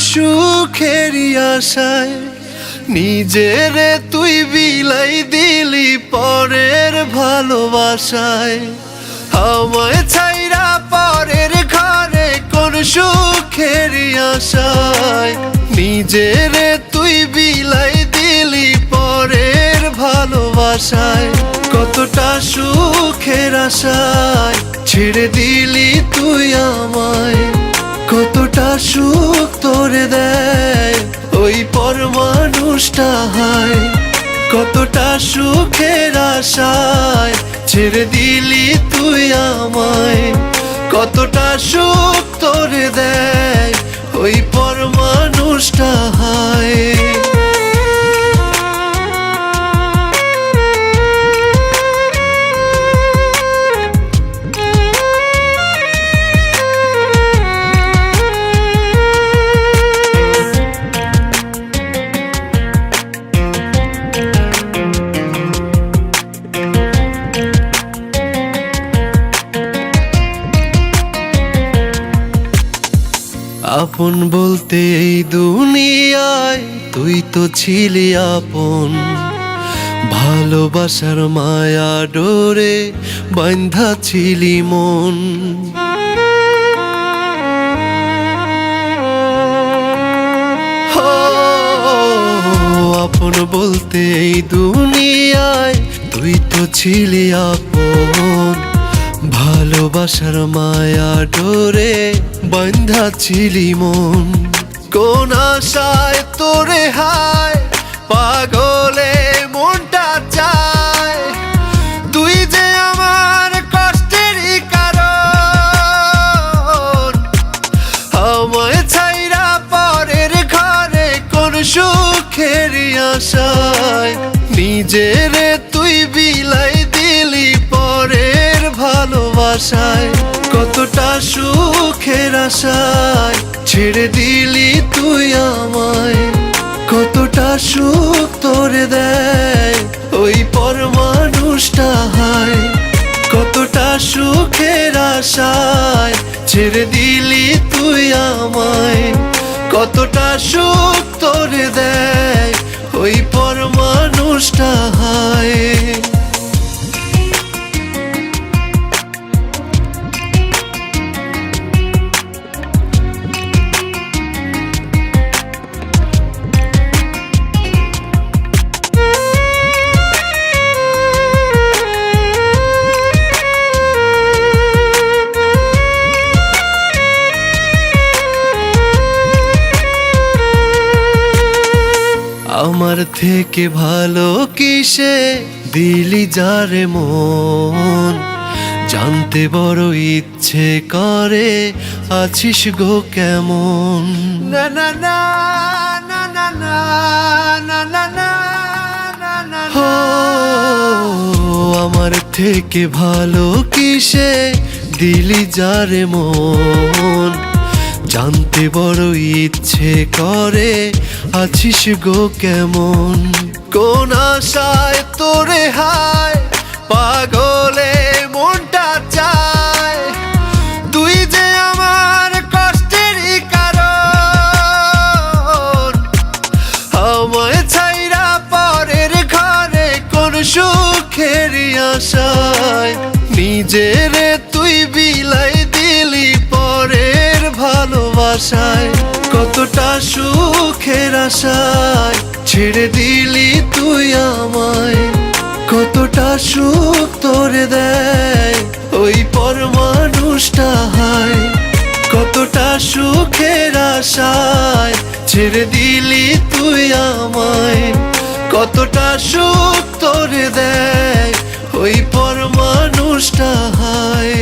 সুখেরই আশায় নিজেরে তুই বিলাই দিলি পরের ভালোবাসায়। আমায় ছাইরা পরের ঘরে কোন সুখেরই আশায় নিজেরে তুই বিলাই দিলি পরের ভালোবাসায়। কতটা সুখের আশায় ছেড়ে দিলি তুই আমায়, কতটা সুখ তোরে দেয় ওই পর মানুষটা হায়। কতটা সুখের আশায় ছেড়ে দিলি তুই আমায়, কতটা সুখ তোরে দেয় ওই পর মানুষটা হায়। আপন বলতে এই দুনিয়ায় তুই তো ছিলি আপন, ভালোবাসার মায়া ডোরে বান্ধা ছিলি মন। আপন বলতে এই দুনিয়ায় তুই তো ছিলি আপন, ভালোবাসার মায়া ডোরে বান্ধা ছিলি মন। কোন আশায় তোরে হায় পাগলে মনটা চায়, তুই যে আমার কষ্টেরই কারণ। আমায় ছাইরা পরের ঘরে কোন সুখেরই আশায় নিজেরে তুই বিলাই দিলি পরের ভালোবাসায়। কতটা সুখের আশায় ছেড়ে দিলি তুই আমায়, কতটা সুখ তোরে দেয় ওই পর মানুষটা হায়। কতটা সুখের আশায় ছেড়ে দিলি তুই আমায়, কতটা সুখ তোরে দেয় ওই পর মানুষটা হায়। আমার থেকে ভালো কিসে দিলি যারে মন, জানতে বড় ইচ্ছে করে আছিস গো কেমন। না না না না না না না না না না না। আমার থেকে ভালো কিসে দিলি যারে মন, জানতে বড় ইচ্ছে করে আছিস গো কেমন। কোন আশায় তোরে হায় পাগলে মনটা চায়, তুই যে আমার কষ্টেরই কারণ। আমায় ছাইরা পরের ঘরে কোন সুখেরই আশায় নিজেরে তুই বিলাই দিলি পরের ভালোবাসায়। কতটা সুখের আশায় ছেড়ে দিলি তুই আমায়, কতটা সুখ তোরে দেয় ওই পর মানুষটা হায়। কতটা সুখের আশায় ছেড়ে দিলি তুই আমায়, কতটা সুখ তোরে দেয় ওই পর মানুষটা হায়।